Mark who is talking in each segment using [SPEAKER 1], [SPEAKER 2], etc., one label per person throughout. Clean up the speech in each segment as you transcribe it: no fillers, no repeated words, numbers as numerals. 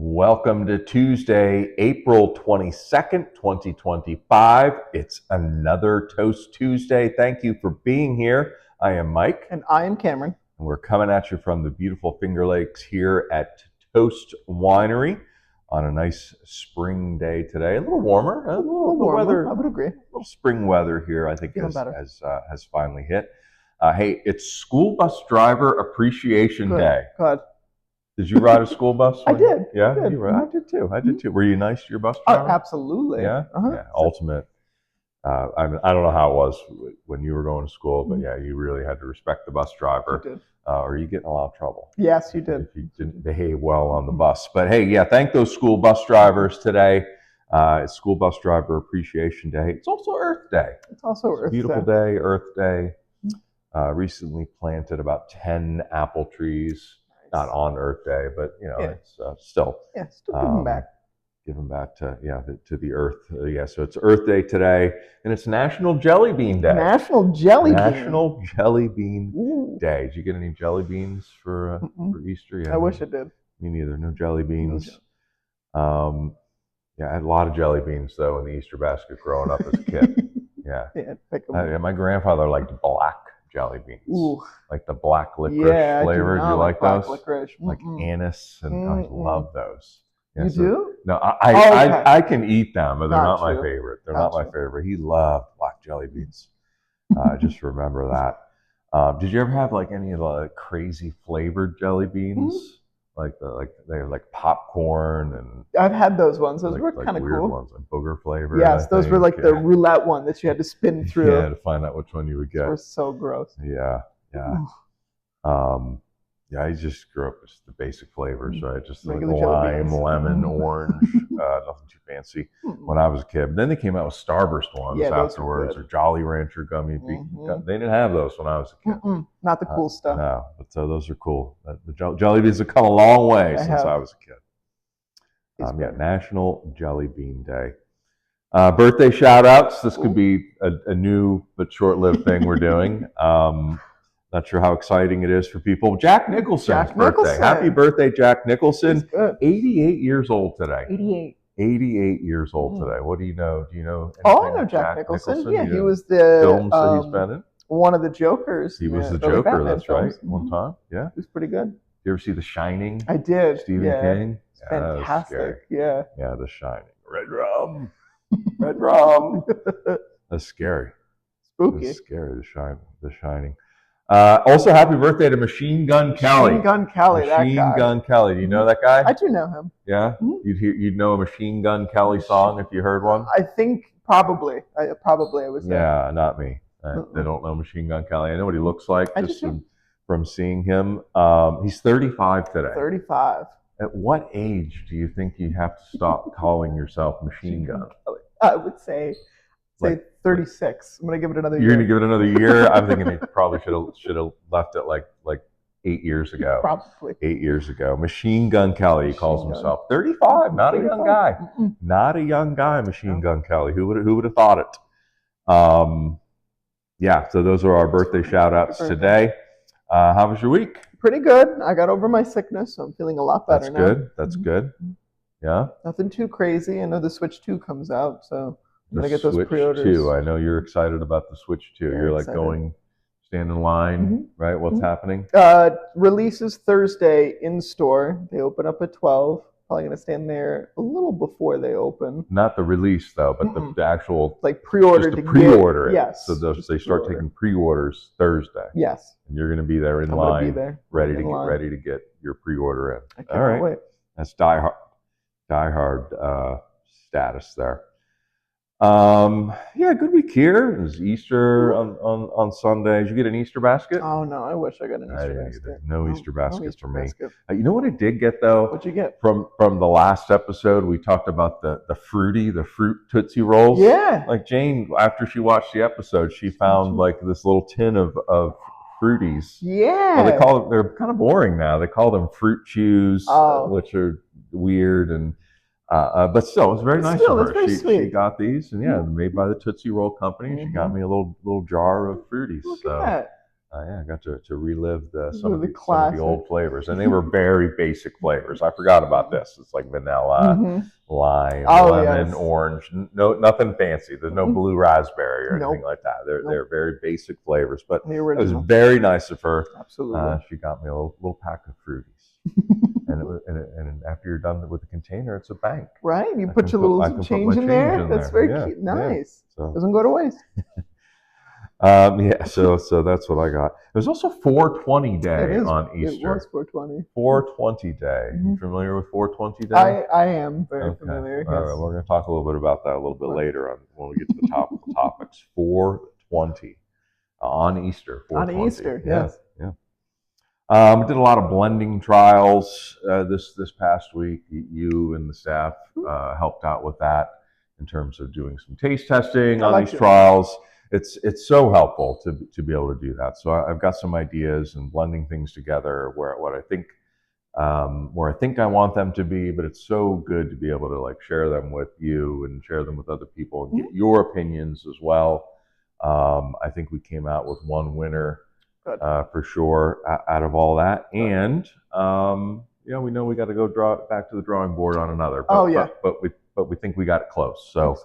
[SPEAKER 1] Welcome to Tuesday, April 22nd, 2025. It's another Toast Tuesday. Thank you for being here. I am Mike.
[SPEAKER 2] And I am Cameron.
[SPEAKER 1] And we're coming at you from the beautiful Finger Lakes here at Toast Winery on a nice spring day today. A little warmer. A little
[SPEAKER 2] warmer.
[SPEAKER 1] weather.
[SPEAKER 2] I would agree.
[SPEAKER 1] A little spring weather here, I think, has finally hit. Hey, it's School Bus Driver Appreciation Day.
[SPEAKER 2] Good.
[SPEAKER 1] Did you ride a school bus?
[SPEAKER 2] I did.
[SPEAKER 1] Yeah,
[SPEAKER 2] I did.
[SPEAKER 1] I did too. I did too. Were you nice to your bus driver?
[SPEAKER 2] Oh, absolutely.
[SPEAKER 1] Yeah? Yeah. Ultimate. I don't know how it was when you were going to school, but yeah, you really had to respect the bus driver.
[SPEAKER 2] You did.
[SPEAKER 1] Or you get in a lot of trouble.
[SPEAKER 2] Yes, you did.
[SPEAKER 1] If you didn't behave well on the bus. But hey, yeah, thank those school bus drivers today. It's School Bus Driver Appreciation Day. It's also Earth Day.
[SPEAKER 2] It's also Earth Day.
[SPEAKER 1] Beautiful day, Earth Day. Recently planted about 10 apple trees. Not on Earth Day, but it's still
[SPEAKER 2] giving back.
[SPEAKER 1] Giving back to the earth. So it's Earth Day today, and it's National Jelly Bean Day.
[SPEAKER 2] National Jelly
[SPEAKER 1] Bean Day. Did you get any jelly beans for Easter? Yeah,
[SPEAKER 2] I wish I did.
[SPEAKER 1] Me neither. No jelly beans. I had a lot of jelly beans though in the Easter basket growing up as a kid. My grandfather liked black jelly beans.
[SPEAKER 2] Ooh.
[SPEAKER 1] Like the black licorice flavor. Do you like those?
[SPEAKER 2] Licorice.
[SPEAKER 1] Like anise, and I love those.
[SPEAKER 2] Yeah, you do?
[SPEAKER 1] No, I can eat them, but they're not my
[SPEAKER 2] true.
[SPEAKER 1] favorite. They're not my favorite. He loved black jelly beans. I just remember that. Did you ever have like any of the crazy flavored jelly beans? Like they're like popcorn and
[SPEAKER 2] I've had those ones. Those were kind of
[SPEAKER 1] weird
[SPEAKER 2] cool.
[SPEAKER 1] Ones, like booger flavor.
[SPEAKER 2] Yes, those were like the roulette one that you had to spin through.
[SPEAKER 1] Yeah, to find out which one you would get.
[SPEAKER 2] They were so gross.
[SPEAKER 1] Yeah. I just grew up with the basic flavors, right? Just like lime, lemon, orange, nothing too fancy when I was a kid. But then they came out with Starburst ones afterwards, or Jolly Rancher gummy. They didn't have those when I was a kid.
[SPEAKER 2] Not the cool stuff.
[SPEAKER 1] No, but so those are cool. The jelly beans have come a long way since I was a kid. National Jelly Bean Day. Birthday shout outs. This could be a new but short-lived thing we're doing. Not sure how exciting it is for people. Jack Nicholson's birthday. Happy birthday, Jack Nicholson. 88 years old today. 88 years old today. What do you know? Do you know anything?
[SPEAKER 2] I know Jack Nicholson. Yeah, he was the
[SPEAKER 1] films that he's been in.
[SPEAKER 2] One of the Jokers.
[SPEAKER 1] He was the Joker. That's right. One time. Yeah.
[SPEAKER 2] He was pretty good.
[SPEAKER 1] You ever see The Shining?
[SPEAKER 2] I did.
[SPEAKER 1] Stephen King.
[SPEAKER 2] It's fantastic. Yeah.
[SPEAKER 1] Yeah, The Shining. Red rum. Red rum. That's scary.
[SPEAKER 2] Spooky.
[SPEAKER 1] That's scary. The Shining. Also, happy birthday to Machine Gun Kelly.
[SPEAKER 2] Machine Gun Kelly, that guy.
[SPEAKER 1] Machine Gun Kelly. Do you know that guy?
[SPEAKER 2] I do know him.
[SPEAKER 1] Yeah? You'd know a Machine Gun Kelly song if you heard one?
[SPEAKER 2] I think probably. I was there.
[SPEAKER 1] Yeah, not me. They don't know Machine Gun Kelly. I know what he looks like just from seeing him. He's 35 today.
[SPEAKER 2] 35.
[SPEAKER 1] At what age do you think you have to stop calling yourself Machine Gun?
[SPEAKER 2] I would say 36. I'm gonna give it another year.
[SPEAKER 1] You're gonna give it another year? I'm thinking he probably should have left it like 8 years ago.
[SPEAKER 2] Probably
[SPEAKER 1] 8 years ago. Machine Gun Kelly, he calls himself. 35, not 35. A young guy. Not a young guy, Machine Gun Kelly. Who would have thought it? So those are our birthday shout outs today. How was your week?
[SPEAKER 2] Pretty good. I got over my sickness, so I'm feeling a lot better now.
[SPEAKER 1] That's good. Yeah.
[SPEAKER 2] Nothing too crazy. I know the Switch 2 comes out, so I'm going to get those
[SPEAKER 1] Switch
[SPEAKER 2] pre-orders.
[SPEAKER 1] 2. I know you're excited about the Switch 2. You're like stand in line, right? What's happening?
[SPEAKER 2] Releases Thursday in store. They open up at 12. Probably going to stand there a little before they open.
[SPEAKER 1] Not the release though, but the actual
[SPEAKER 2] pre-order.
[SPEAKER 1] Just to pre-order it.
[SPEAKER 2] Yes.
[SPEAKER 1] So they start taking pre-orders Thursday.
[SPEAKER 2] Yes.
[SPEAKER 1] And you're going to be there in line, ready to get your pre-order in.
[SPEAKER 2] I can't wait.
[SPEAKER 1] That's diehard status there. Good week here. It was Easter on Sunday. Did you get an Easter basket?
[SPEAKER 2] Oh no, I wish I got an Easter basket.
[SPEAKER 1] No Easter basket for me. You know what I did get though?
[SPEAKER 2] What'd you get?
[SPEAKER 1] From the last episode, we talked about the fruit Tootsie Rolls.
[SPEAKER 2] Yeah.
[SPEAKER 1] Like Jane, after she watched the episode, she found like this little tin of Fruities.
[SPEAKER 2] Yeah.
[SPEAKER 1] Well, they're kind of boring now. They call them Fruit Chews, which are weird and. But still, it was very nice of her. She got these, and made by the Tootsie Roll Company. She got me a little jar of Fruities.
[SPEAKER 2] Look at that.
[SPEAKER 1] Yeah, I got to relive some of
[SPEAKER 2] The
[SPEAKER 1] the old flavors, and they were very basic flavors. I forgot about this. It's like vanilla, lime, lemon, orange. No, nothing fancy. There's no blue raspberry or anything like that. They're very basic flavors, but it was very nice of her.
[SPEAKER 2] Absolutely,
[SPEAKER 1] she got me a little pack of fruities, and after you're done with the container, it's a bank.
[SPEAKER 2] Right, you put your little change in there. That's very cute. Nice. So. Doesn't go to waste.
[SPEAKER 1] So that's what I got. There's also 420 Day on Easter.
[SPEAKER 2] It was 420.
[SPEAKER 1] 420 Day. You familiar with 420 Day?
[SPEAKER 2] I am very familiar.
[SPEAKER 1] All right, we're going to talk a little bit about that a little bit later on when we get to the top of the topics. 420 on Easter. 420.
[SPEAKER 2] On Easter, yes.
[SPEAKER 1] Yeah. We did a lot of blending trials this past week. You and the staff helped out with that in terms of doing some taste testing on these trials. It's so helpful to be able to do that. So I've got some ideas and blending things together where I think I want them to be, but it's so good to be able to like share them with you and share them with other people and get your opinions as well. I think we came out with one winner for sure out of all that, and we know we got to go back to the drawing board on another. But we think we got it close. So.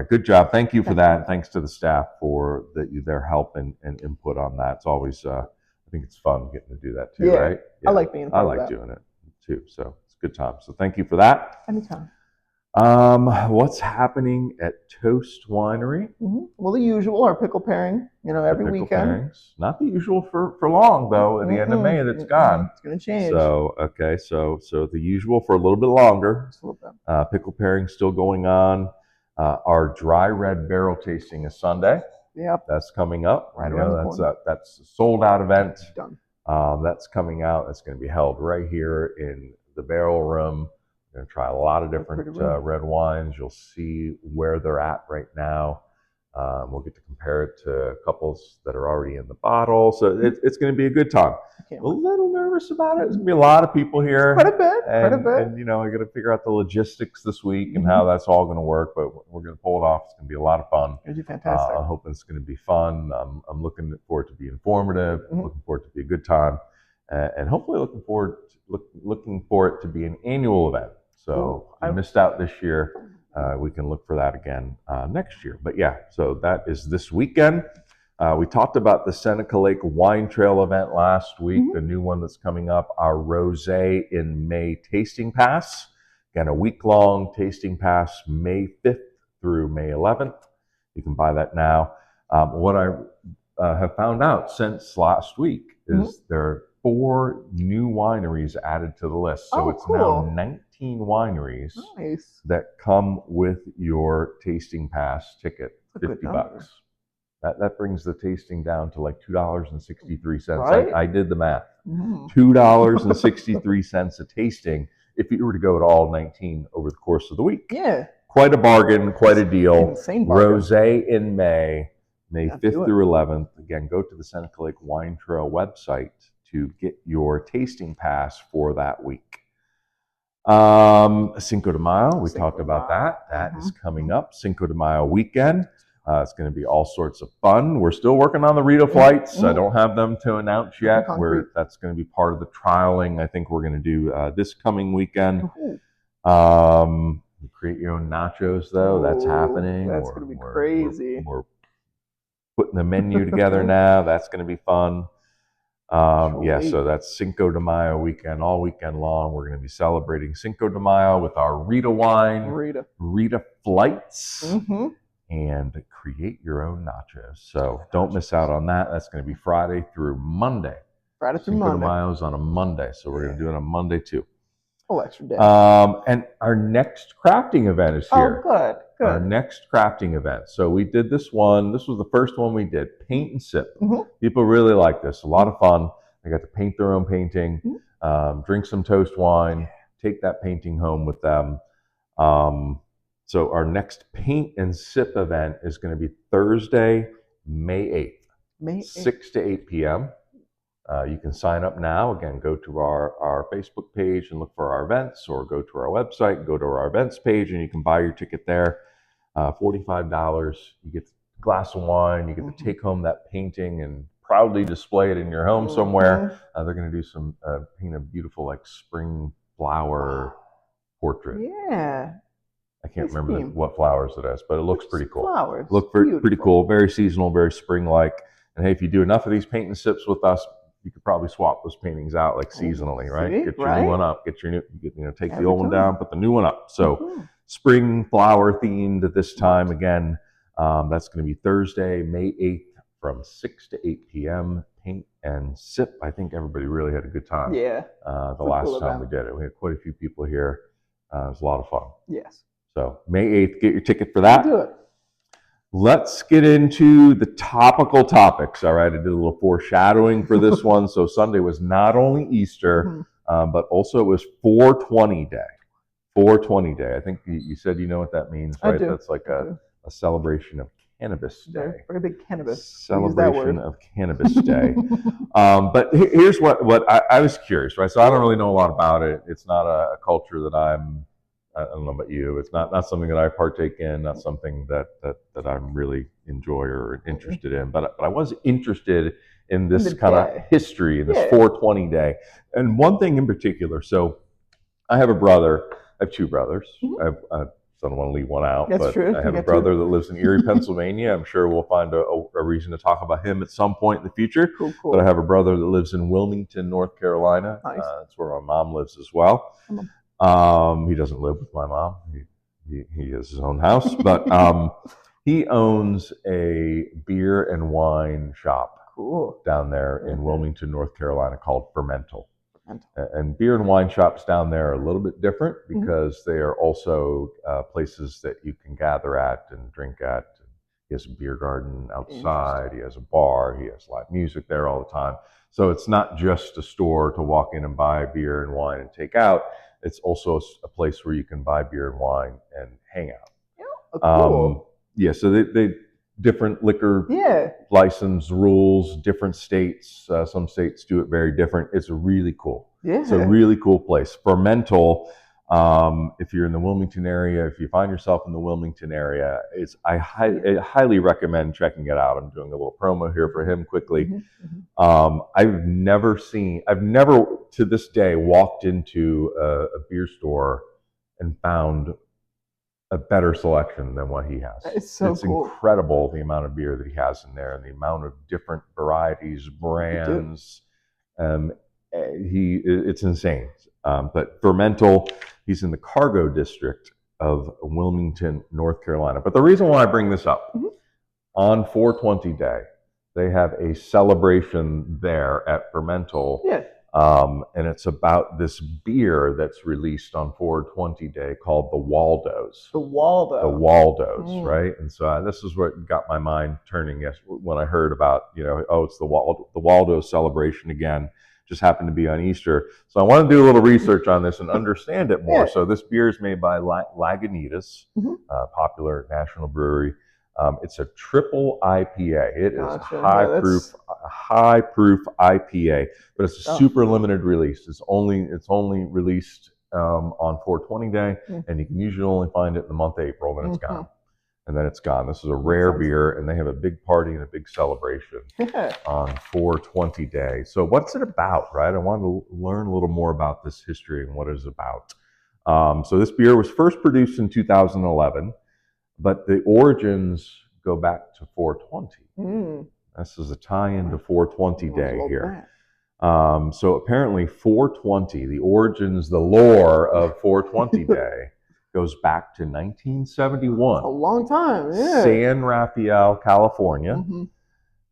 [SPEAKER 1] Good job. Thank you for that. And thanks to the staff for their help and input on that. It's always, I think it's fun getting to do that too, right?
[SPEAKER 2] Yeah, I like being part of that.
[SPEAKER 1] I like doing it too. So it's a good time. So thank you for that.
[SPEAKER 2] Anytime.
[SPEAKER 1] What's happening at Toast Winery?
[SPEAKER 2] Well, the usual, our pickle pairing, every weekend. Pairings.
[SPEAKER 1] Not the usual for long, though. At the end of May, that's gone.
[SPEAKER 2] It's going to change.
[SPEAKER 1] So, okay. So the usual for a little bit longer.
[SPEAKER 2] Just a little bit.
[SPEAKER 1] Pickle pairing still going on. Our dry red barrel tasting is Sunday.
[SPEAKER 2] Yep.
[SPEAKER 1] That's coming up.
[SPEAKER 2] Right around the corner.
[SPEAKER 1] That's a sold out event.
[SPEAKER 2] Done.
[SPEAKER 1] That's coming out. That's going to be held right here in the barrel room. We're going to try a lot of different red wines. You'll see where they're at right now. We'll get to compare it to couples that are already in the bottle. So it's going to be a good time. A little nervous about it. There's going to be a lot of people here.
[SPEAKER 2] Quite a bit.
[SPEAKER 1] I got to figure out the logistics this week and how that's all going to work. But we're going to pull it off. It's going to be a lot of fun.
[SPEAKER 2] It'll be fantastic.
[SPEAKER 1] I'm hoping it's going to be fun. I'm looking for it to be informative. Looking for it to be a good time, and hopefully looking for it to be an annual event. So I missed out this year. We can look for that again next year. But so that is this weekend. We talked about the Seneca Lake Wine Trail event last week, the new one that's coming up, our Rosé in May tasting pass. Again, a week-long tasting pass, May 5th through May 11th. You can buy that now. What I have found out since last week is there are 4 new wineries added to the list. So it's now 19 wineries that come with your tasting pass ticket, $50. That brings the tasting down to like $2.63.
[SPEAKER 2] Right?
[SPEAKER 1] I did the math. $2.63 a tasting if you were to go to all 19 over the course of the week.
[SPEAKER 2] Yeah.
[SPEAKER 1] Quite a bargain, quite a deal.
[SPEAKER 2] Insane bargain.
[SPEAKER 1] Rosé in May 5th through 11th. Again, go to the Seneca Lake Wine Trail website to get your tasting pass for that week. Cinco de Mayo, we talked about that. That is coming up. Cinco de Mayo weekend. It's going to be all sorts of fun. We're still working on the Rita flights. I don't have them to announce yet. That's going to be part of the trialing I think we're going to do this coming weekend. Create your own nachos, though. That's happening.
[SPEAKER 2] That's going to be crazy.
[SPEAKER 1] We're putting the menu together now. That's going to be fun. So that's Cinco de Mayo weekend, all weekend long. We're going to be celebrating Cinco de Mayo with our Rita wine, Rita flights, and create your own nachos. So don't miss out on that. That's going to be Friday through Monday. Cinco de Mayo is on a Monday, so we're going to do it on Monday too.
[SPEAKER 2] Oh, extra day.
[SPEAKER 1] And our next crafting event is here.
[SPEAKER 2] Oh, good.
[SPEAKER 1] Our next crafting event. So we did this one. This was the first one we did, paint and sip. People really like this. A lot of fun. They got to paint their own painting, drink some toast wine, take that painting home with them. So our next paint and sip event is going to be Thursday, May 8th, 6 to 8 p.m. You can sign up now. Again, go to our Facebook page and look for our events, or go to our website, go to our events page, and you can buy your ticket there. $45. You get a glass of wine. You get to take home that painting and proudly display it in your home somewhere. They're going to do some paint a beautiful like spring flower portrait.
[SPEAKER 2] Yeah.
[SPEAKER 1] I can't remember what flowers it is, but it looks pretty cool.
[SPEAKER 2] Flowers.
[SPEAKER 1] Look pretty cool. Very seasonal, very spring-like. And hey, if you do enough of these paint and sips with us, you could probably swap those paintings out like seasonally, right? Get your new one up. Get your new. Take the old one down, put the new one up. So spring flower themed at this time again. That's going to be Thursday, May 8th, from 6 to 8 p.m. Paint and sip. I think everybody really had a good time.
[SPEAKER 2] Yeah.
[SPEAKER 1] The last time we did it, we had quite a few people here. It was a lot of fun.
[SPEAKER 2] Yes.
[SPEAKER 1] So May 8th, get your ticket for that.
[SPEAKER 2] Do it.
[SPEAKER 1] Let's get into the topical topics. All right, I did a little foreshadowing for this one. So Sunday was not only Easter, but also it was 420 Day. 420 Day. I think you said you know what that means, right?
[SPEAKER 2] I do.
[SPEAKER 1] That's like a celebration of Cannabis Day.
[SPEAKER 2] Very big cannabis.
[SPEAKER 1] Celebration of Cannabis Day. But here's what I was curious, right? So I don't really know a lot about it. It's not a culture that I don't know about you. It's not something that I partake in. Not something that I really enjoy or interested in. But I was interested in this kind of history, in this 420 Day, and one thing in particular. So I have a brother. I have two brothers. I don't want to leave one out.
[SPEAKER 2] That's true.
[SPEAKER 1] I have a brother that lives in Erie, Pennsylvania. I'm sure we'll find a reason to talk about him at some point in the future.
[SPEAKER 2] Cool.
[SPEAKER 1] But I have a brother that lives in Wilmington, North Carolina.
[SPEAKER 2] Nice.
[SPEAKER 1] That's where my mom lives as well. He doesn't live with my mom. He has his own house, but he owns a beer and wine shop down there in Wilmington, North Carolina, called Fermental. And beer and wine shops down there are a little bit different because they are also places that you can gather at and drink at. He has a beer garden outside. He has a bar. He has live music there all the time. So it's not just a store to walk in and buy beer and wine and take out. It's also a place where you can buy beer and wine and hang out.
[SPEAKER 2] Cool.
[SPEAKER 1] So they different liquor license rules, different states. Some states do it very different. It's really cool.
[SPEAKER 2] Yeah.
[SPEAKER 1] It's a really cool place. Fermental, if you're in the Wilmington area, if you find yourself in the Wilmington area, I highly recommend checking it out. I'm doing a little promo here for him quickly. I've never to this day walked into a beer store and found a better selection than what he has.
[SPEAKER 2] It's cool.
[SPEAKER 1] Incredible the amount of beer that he has in there and the amount of different varieties, brands. It's insane. But Fermental, he's in the Cargo District of Wilmington, North Carolina. But the reason why I bring this up, on 420 Day, they have a celebration there at Fermental. And it's about this beer that's released on 420 Day called the Waldos. The Waldos, right? And so this is what got my mind turning when I heard about, it's the Waldos celebration again. Just happened to be on Easter. So I want to do a little research on this and understand it more. So this beer is made by Lagunitas, popular national brewery. It's a triple IPA. It is high proof IPA, but it's a super limited release. It's only released on 420 Day, and you can usually only find it in the month of April. Then it's gone, and then it's gone. This is a rare beer, and they have a big party and a big celebration on 420 Day. So what's it about, right? I wanted to learn a little more about this history and what it's about. So this beer was first produced in 2011. But the origins go back to 420. This is a tie-in to 420 Day here. So apparently 420, the origins, the lore of 420 Day goes back to 1971.
[SPEAKER 2] A long time,
[SPEAKER 1] San Rafael, California.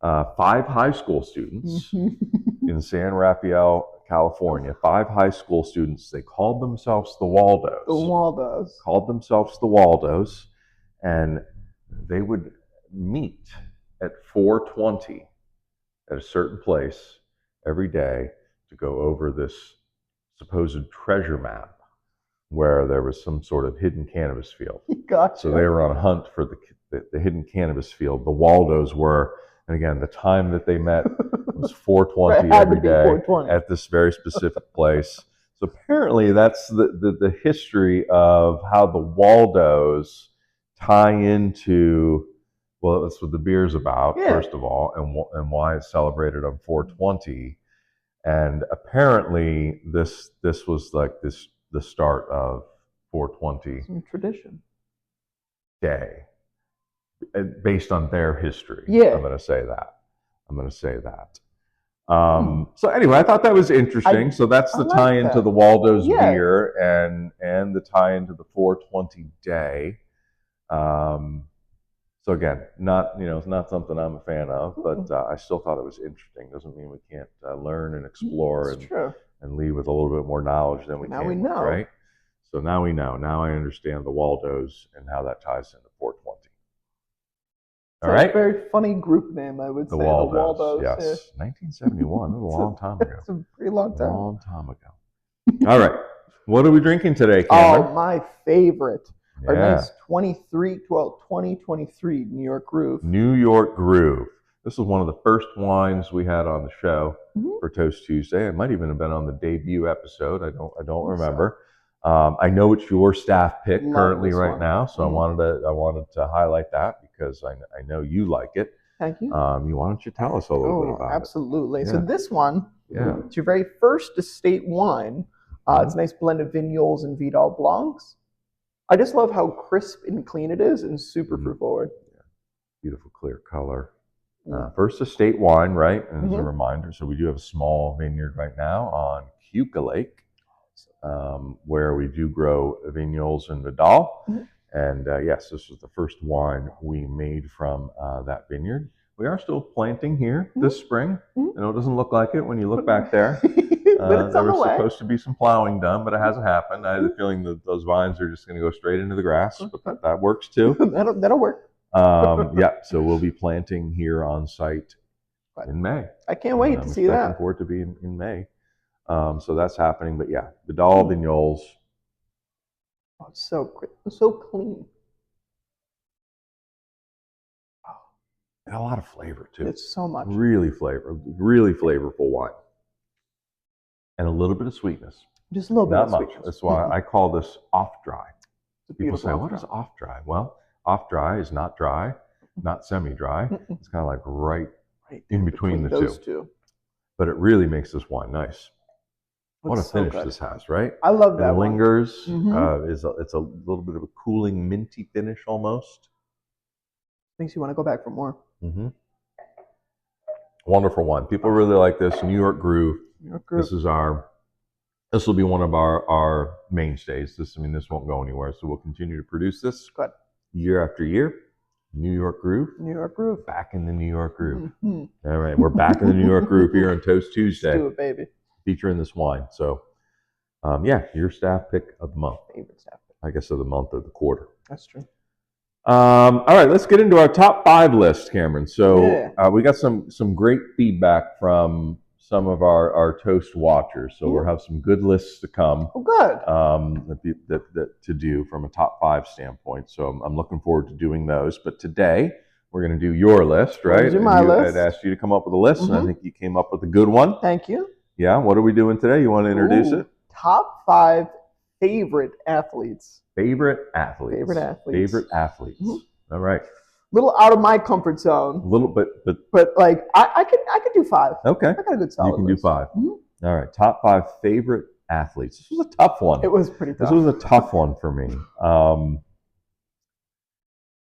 [SPEAKER 1] 5 high school students in San Rafael, California. 5 high school students. They called themselves the Waldos. Called themselves the Waldos. And they would meet at 420 at a certain place every day to go over this supposed treasure map where there was some sort of hidden cannabis field.
[SPEAKER 2] Gotcha.
[SPEAKER 1] So they were on a hunt for the hidden cannabis field. The Waldos were, and again, the time that they met was 420 every day at this very specific place. So apparently that's the history of how the Waldos tie into Well, that's what the beer's about,
[SPEAKER 2] Yeah.
[SPEAKER 1] first of all, and why it's celebrated on 420. And apparently, this was like the start of 420
[SPEAKER 2] Some tradition.
[SPEAKER 1] Day, based on their history.
[SPEAKER 2] Yeah.
[SPEAKER 1] I'm going to say that. So anyway, I thought that was interesting. So that's the
[SPEAKER 2] like
[SPEAKER 1] tie-in to
[SPEAKER 2] that.
[SPEAKER 1] the Waldo's
[SPEAKER 2] Yeah.
[SPEAKER 1] beer and the tie-in to the 420 Day. So again, it's not something I'm a fan of, but I still thought it was interesting. Doesn't mean we can't learn and explore and leave with a little bit more knowledge than we
[SPEAKER 2] Now
[SPEAKER 1] came
[SPEAKER 2] we
[SPEAKER 1] with,
[SPEAKER 2] know.
[SPEAKER 1] right? So now we know. Now I understand the Waldos and how that ties into 420. All right.
[SPEAKER 2] A very funny group name, I would say.
[SPEAKER 1] The Waldos.
[SPEAKER 2] The Waldos.
[SPEAKER 1] Yes.
[SPEAKER 2] Yeah.
[SPEAKER 1] 1971. That was a long time ago.
[SPEAKER 2] It's a pretty long time.
[SPEAKER 1] Long time ago. All right. What are we drinking today, Cameron?
[SPEAKER 2] Oh, my favorite.
[SPEAKER 1] Yeah.
[SPEAKER 2] Our nice 2023 New York Groove.
[SPEAKER 1] New York Groove. This is one of the first wines we had on the show for Toast Tuesday. It might even have been on the debut episode. I don't remember. I know it's your staff pick currently right now, so I wanted to highlight that because I know you like it.
[SPEAKER 2] Thank you.
[SPEAKER 1] Why don't you tell us a little bit about
[SPEAKER 2] absolutely.
[SPEAKER 1] it?
[SPEAKER 2] So this one, it's your very first estate wine. It's a nice blend of Vignoles and Vidal Blancs. I just love how crisp and clean it is and super fruit forward.
[SPEAKER 1] Yeah. Beautiful clear color. First estate wine, right? And as a reminder, so we do have a small vineyard right now on Keuka Lake, where we do grow Vignoles and Vidal. And yes, this was the first wine we made from that vineyard. We are still planting here this spring. I know it doesn't look like it when you look back there.
[SPEAKER 2] But it's
[SPEAKER 1] there
[SPEAKER 2] on the
[SPEAKER 1] was
[SPEAKER 2] way.
[SPEAKER 1] supposed to be some plowing done, but it hasn't happened. I had the feeling that those vines are just going to go straight into the grass, but that works too.
[SPEAKER 2] That'll work.
[SPEAKER 1] So we'll be planting here on site in May.
[SPEAKER 2] I can't wait to see that.
[SPEAKER 1] I'm looking forward to be in May. So that's happening. But yeah, Vidal Vignoles.
[SPEAKER 2] Oh, it's so clean.
[SPEAKER 1] And a lot of flavor too.
[SPEAKER 2] It's so much.
[SPEAKER 1] Really flavorful wine. And a little bit of sweetness.
[SPEAKER 2] Just a little bit
[SPEAKER 1] Not
[SPEAKER 2] of
[SPEAKER 1] much.
[SPEAKER 2] sweetness.
[SPEAKER 1] That's why I call this off dry. People say, what
[SPEAKER 2] dry.
[SPEAKER 1] is off dry? Well, off dry is not dry, not semi-dry. It's kind of like right in between the
[SPEAKER 2] those two.
[SPEAKER 1] But it really makes this wine nice. What a finish this has, right?
[SPEAKER 2] I love that.
[SPEAKER 1] It lingers. It's a little bit of a cooling, minty finish almost.
[SPEAKER 2] Makes you want to go back for more.
[SPEAKER 1] Wonderful wine. People really like this. New York Groove. This will be one of our mainstays. This won't go anywhere. So we'll continue to produce this year after year. New York Groove.
[SPEAKER 2] New York Groove.
[SPEAKER 1] Back in the New York Groove. All right, we're back in the New York Groove here on Toast Tuesday.
[SPEAKER 2] Let's do it, baby.
[SPEAKER 1] Featuring this wine. So, your staff pick of the month.
[SPEAKER 2] Favorite staff pick.
[SPEAKER 1] I guess of the month or the quarter.
[SPEAKER 2] That's true.
[SPEAKER 1] All right, let's get into our top 5 list, Cameron. So we got some great feedback from some of our Toast watchers. So we'll have some good lists to come.
[SPEAKER 2] Oh, good.
[SPEAKER 1] That to do from a top 5 standpoint. So I'm looking forward to doing those. But today we're going to do your list, right?
[SPEAKER 2] Do my list.
[SPEAKER 1] I'd asked you to come up with a list, and I think you came up with a good one.
[SPEAKER 2] Thank you.
[SPEAKER 1] Yeah. What are we doing today? You want to introduce it?
[SPEAKER 2] Top 5 favorite athletes.
[SPEAKER 1] Favorite athletes. All right.
[SPEAKER 2] Little out of my comfort zone.
[SPEAKER 1] A little bit,
[SPEAKER 2] but like I could do 5.
[SPEAKER 1] Okay.
[SPEAKER 2] I got a good solid.
[SPEAKER 1] You can do 5. All right. Top 5 favorite athletes. This was a tough one.
[SPEAKER 2] It was pretty tough.
[SPEAKER 1] This was a tough one for me.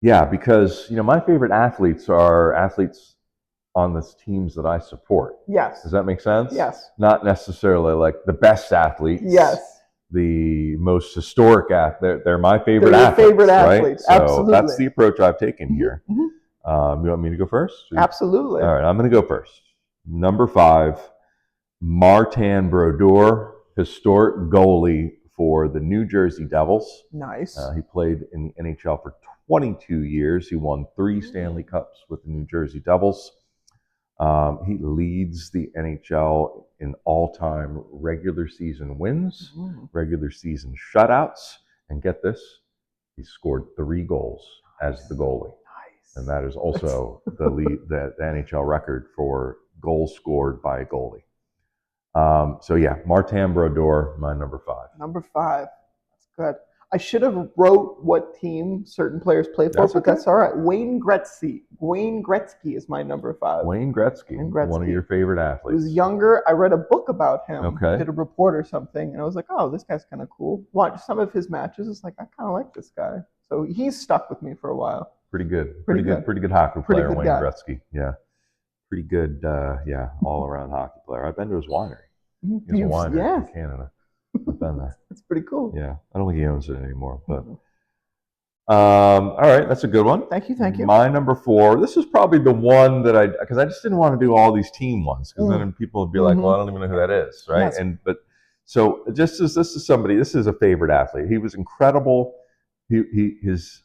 [SPEAKER 1] Because my favorite athletes are athletes on the teams that I support.
[SPEAKER 2] Yes.
[SPEAKER 1] Does that make sense?
[SPEAKER 2] Yes.
[SPEAKER 1] Not necessarily like the best athletes.
[SPEAKER 2] Yes.
[SPEAKER 1] The most historic athletes. They're my favorite athletes.
[SPEAKER 2] Favorite athletes.
[SPEAKER 1] Right?
[SPEAKER 2] Absolutely.
[SPEAKER 1] So that's the approach I've taken here. You want me to go first?
[SPEAKER 2] Absolutely.
[SPEAKER 1] All right, I'm going to go first. Number 5, Martin Brodeur, historic goalie for the New Jersey Devils.
[SPEAKER 2] Nice.
[SPEAKER 1] He played in the NHL for 22 years. He won 3 Stanley Cups with the New Jersey Devils. He leads the NHL in all-time regular season wins, regular season shutouts, and get this, he scored 3 goals as the goalie. Nice. And that is also the NHL record for goals scored by a goalie. Martin Brodeur, my number 5.
[SPEAKER 2] Number 5. That's good. I should have wrote what team certain players play for, but that's all right. Wayne Gretzky. Wayne Gretzky is my number 5.
[SPEAKER 1] Wayne Gretzky, one of your favorite athletes.
[SPEAKER 2] He was younger. I read a book about him.
[SPEAKER 1] Okay.
[SPEAKER 2] Did a report or something, and I was like, oh, this guy's kind of cool. Watch some of his matches. It's like, I kind of like this guy. So he's stuck with me for a while.
[SPEAKER 1] Pretty good hockey player, Wayne Gretzky. Yeah. Pretty good, all-around hockey player. I've been to his winery. He has a winery in Canada. I've been there.
[SPEAKER 2] That's pretty cool.
[SPEAKER 1] Yeah. I don't think he owns it anymore, but... all right, that's a good one.
[SPEAKER 2] Thank you.
[SPEAKER 1] My number 4. This is probably the one that because I just didn't want to do all these team ones, because then people would be like, "Well, I don't even know who that is," right? Yes. So this is a favorite athlete. He was incredible. His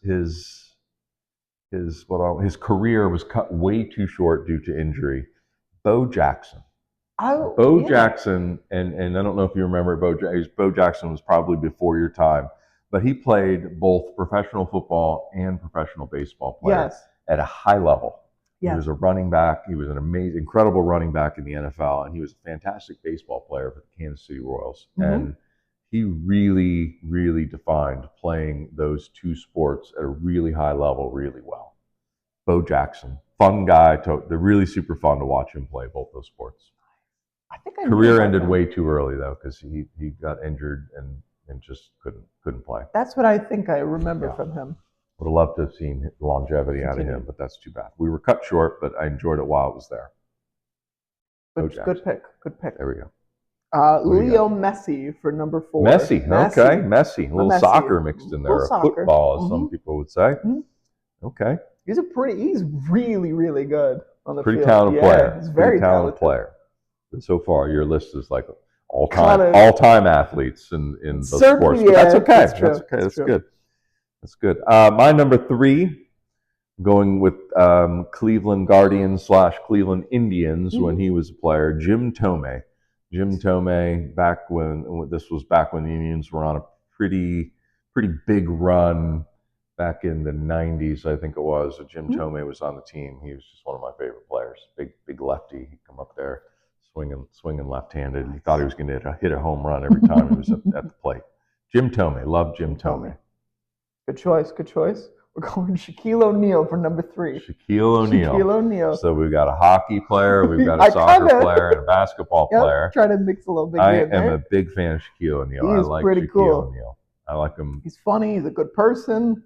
[SPEAKER 1] career was cut way too short due to injury. Bo Jackson. Bo Jackson, and I don't know if you remember Bo Jackson was probably before your time. But he played both professional football and professional baseball player at a high level. Yes. He was a running back. He was an incredible running back in the NFL, and he was a fantastic baseball player for the Kansas City Royals. And he really, really defined playing those two sports at a really high level really well. Bo Jackson, fun guy. They're really super fun to watch him play both those sports.
[SPEAKER 2] I think
[SPEAKER 1] career ended way too early though, because he got injured and just couldn't play.
[SPEAKER 2] That's what I think I remember from him.
[SPEAKER 1] Would have loved to have seen longevity out of him, but that's too bad. We were cut short, but I enjoyed it while it was there.
[SPEAKER 2] Good pick.
[SPEAKER 1] There we go.
[SPEAKER 2] Leo Messi for number 4.
[SPEAKER 1] Messi. Messi. A little soccer mixed in there. Football, as some people would say. Okay.
[SPEAKER 2] He's really, really good on the field.
[SPEAKER 1] Pretty talented player.
[SPEAKER 2] He's very talented
[SPEAKER 1] player. And so far, your list is like all-time athletes in those sports. But that's okay. That's good. My number 3, going with Cleveland Guardians / Cleveland Indians when he was a player, Jim Thome. Jim Thome, back when the Indians were on a pretty big run back in the 90s, I think it was. Jim Thome was on the team. He was just one of my favorite players. Big lefty. He'd come up there swinging left-handed. He thought he was going to hit a home run every time he was at the plate. Jim Thome. Love Jim Thome.
[SPEAKER 2] Good choice. We're going Shaquille O'Neal for number 3.
[SPEAKER 1] Shaquille O'Neal. So we've got a hockey player, we've got a soccer player, and a basketball player.
[SPEAKER 2] Try to mix a little bit.
[SPEAKER 1] I am a big fan of Shaquille O'Neal. I like Shaquille O'Neal. I like him.
[SPEAKER 2] He's funny. He's a good person.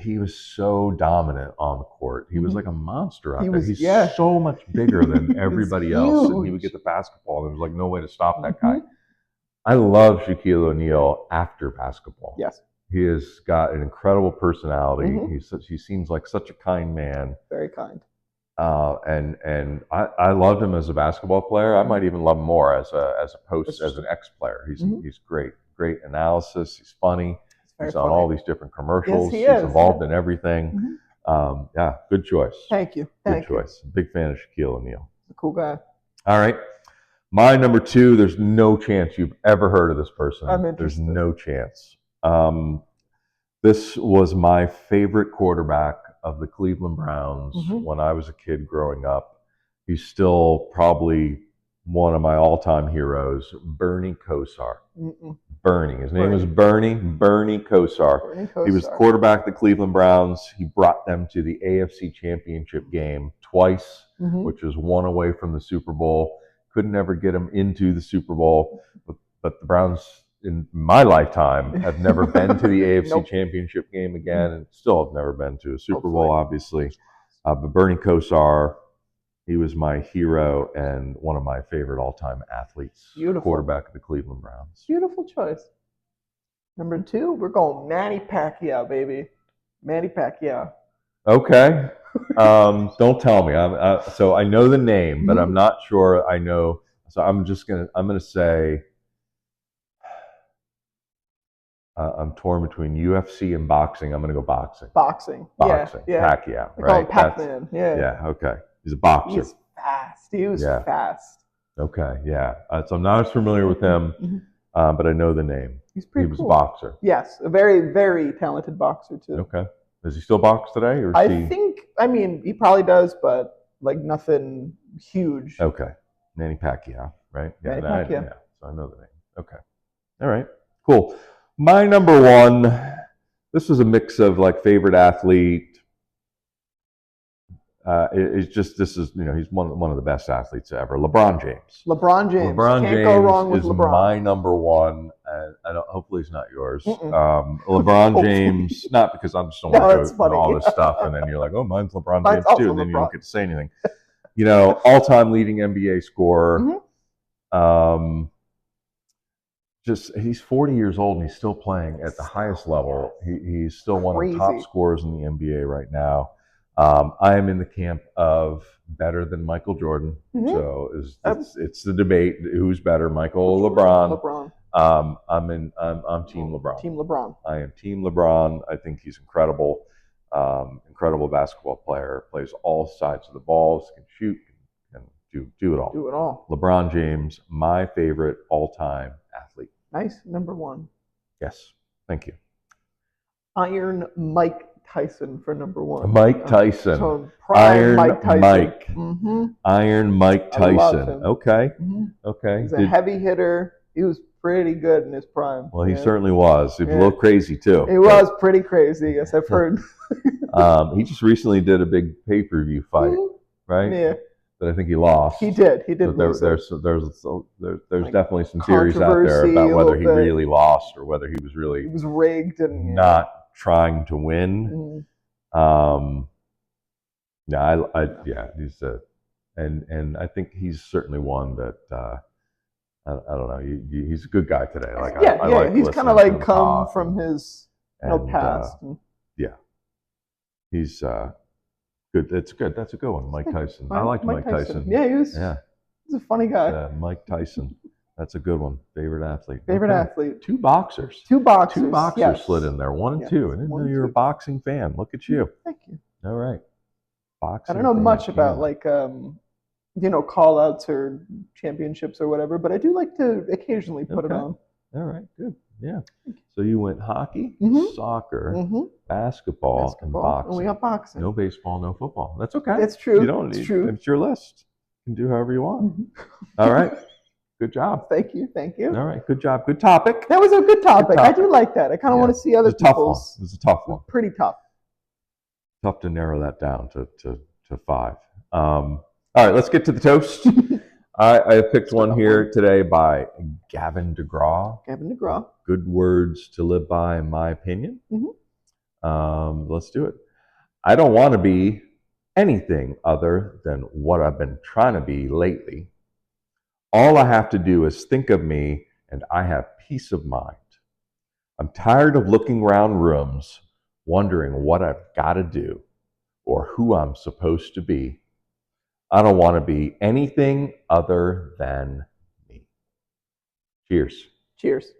[SPEAKER 1] He was so dominant on the court. He was like a monster out there. He's so much bigger than everybody else. And he would get the basketball. There was like no way to stop that guy. I love Shaquille O'Neal after basketball.
[SPEAKER 2] Yes.
[SPEAKER 1] He has got an incredible personality. He seems like such a kind man.
[SPEAKER 2] Very kind.
[SPEAKER 1] And I loved him as a basketball player. I might even love him more as an ex-player. He's great analysis. He's funny. He's on all these different commercials.
[SPEAKER 2] Yes,
[SPEAKER 1] He's involved in everything. Good choice.
[SPEAKER 2] Thank you.
[SPEAKER 1] Good choice. Big fan of Shaquille O'Neal.
[SPEAKER 2] He's a cool guy.
[SPEAKER 1] All right. My number 2, there's no chance you've ever heard of this person.
[SPEAKER 2] I'm interested.
[SPEAKER 1] There's no chance. This was my favorite quarterback of the Cleveland Browns when I was a kid growing up. He's still probably one of my all-time heroes, Bernie Kosar. Bernie. His name is Bernie Kosar. He was the quarterback of the Cleveland Browns. He brought them to the AFC Championship game twice, which was one away from the Super Bowl. Couldn't ever get them into the Super Bowl. But the Browns, in my lifetime, have never been to the AFC Championship game again, and still have never been to a Super Bowl, obviously. But Bernie Kosar, he was my hero and one of my favorite all-time athletes.
[SPEAKER 2] Beautiful.
[SPEAKER 1] Quarterback of the Cleveland Browns.
[SPEAKER 2] Beautiful choice. Number 2, we're going Manny Pacquiao, baby. Manny Pacquiao.
[SPEAKER 1] Okay. Don't tell me. So I know the name, but I'm not sure I know. So I'm gonna say I'm torn between UFC and boxing. I'm gonna go boxing.
[SPEAKER 2] Boxing.
[SPEAKER 1] Yeah. Pacquiao.
[SPEAKER 2] They call him Pac-Man. Yeah.
[SPEAKER 1] Okay. He's a boxer.
[SPEAKER 2] He's fast. He was fast.
[SPEAKER 1] Okay. Yeah. So I'm not as familiar with him, but I know the name.
[SPEAKER 2] He's pretty
[SPEAKER 1] cool. He was
[SPEAKER 2] a
[SPEAKER 1] boxer.
[SPEAKER 2] Yes, a very, very talented boxer too.
[SPEAKER 1] Okay. Does he still box today, or
[SPEAKER 2] he probably does, but like nothing huge.
[SPEAKER 1] Okay. Manny Pacquiao, right?
[SPEAKER 2] Manny Pacquiao.
[SPEAKER 1] Yeah. So I know the name. Okay. All right. Cool. My number one, this was a mix of like favorite athlete. It's just this is he's one of the best athletes ever. LeBron James.
[SPEAKER 2] LeBron James.
[SPEAKER 1] LeBron
[SPEAKER 2] Can't
[SPEAKER 1] James
[SPEAKER 2] go wrong with
[SPEAKER 1] is
[SPEAKER 2] LeBron.
[SPEAKER 1] my number one, and hopefully it's not yours. LeBron James, not because I'm just don't want to go all this stuff, and then you're like, oh, mine's LeBron James too, and then you don't get to say anything. All-time leading NBA scorer. Just he's 40 years old and he's still playing at the highest level. He's still one of the top scorers in the NBA right now. I am in the camp of better than Michael Jordan. So it's the debate: who's better, Michael or LeBron? I'm Team LeBron.
[SPEAKER 2] Team LeBron.
[SPEAKER 1] I am Team LeBron. I think he's incredible. Incredible basketball player. Plays all sides of the balls. Can shoot. Can do it all.
[SPEAKER 2] Do it all.
[SPEAKER 1] LeBron James, my favorite all-time athlete.
[SPEAKER 2] Nice. Number one.
[SPEAKER 1] Yes. Thank you.
[SPEAKER 2] Iron Mike Tyson for number one.
[SPEAKER 1] Mike Tyson.
[SPEAKER 2] So Iron Mike Tyson.
[SPEAKER 1] Mike. Iron Mike Tyson.
[SPEAKER 2] I love him.
[SPEAKER 1] Okay. Okay.
[SPEAKER 2] He's a heavy hitter. He was pretty good in his prime.
[SPEAKER 1] Well, he certainly was. He was a little crazy too.
[SPEAKER 2] He was pretty crazy, yes, I've heard.
[SPEAKER 1] He just recently did a big pay-per-view fight, right?
[SPEAKER 2] Yeah.
[SPEAKER 1] But I think he lost.
[SPEAKER 2] He did. There's
[SPEAKER 1] definitely some theories out there about whether he really lost or whether he was really
[SPEAKER 2] rigged and
[SPEAKER 1] not trying to win. He's and I think he's certainly one that I don't know. He's a good guy today. I like
[SPEAKER 2] he's kind of like come from his past.
[SPEAKER 1] He's good. It's good. That's a good one, Mike Tyson. I liked Mike Tyson.
[SPEAKER 2] Yeah, he's a funny guy.
[SPEAKER 1] Mike Tyson. That's a good one. Favorite athlete.
[SPEAKER 2] Favorite athlete.
[SPEAKER 1] Two boxers.
[SPEAKER 2] Two boxers
[SPEAKER 1] slid in there. 1 and 2. I didn't know you were a boxing fan. Look at you.
[SPEAKER 2] Thank you.
[SPEAKER 1] All right. Boxing.
[SPEAKER 2] I don't know much about call outs or championships or whatever, but I do like to occasionally put it on.
[SPEAKER 1] All right. Good. Yeah. So you went hockey, soccer, basketball, and boxing.
[SPEAKER 2] And we got boxing.
[SPEAKER 1] No baseball, no football. That's okay.
[SPEAKER 2] It's true.
[SPEAKER 1] You don't need. It's your list. You can do however you want. All right. Good job.
[SPEAKER 2] Thank you.
[SPEAKER 1] All right. Good job. Good topic.
[SPEAKER 2] That was a good topic. I do like that. I kind of want to see other people's.
[SPEAKER 1] It was a tough one.
[SPEAKER 2] Pretty tough.
[SPEAKER 1] Tough to narrow that down to 5. All right. Let's get to the toast. I picked one here today by Gavin DeGraw. Good words to live by, in my opinion. Let's do it. I don't want to be anything other than what I've been trying to be lately. All I have to do is think of me, and I have peace of mind. I'm tired of looking around rooms, wondering what I've got to do or who I'm supposed to be. I don't want to be anything other than me. Cheers.
[SPEAKER 2] Cheers.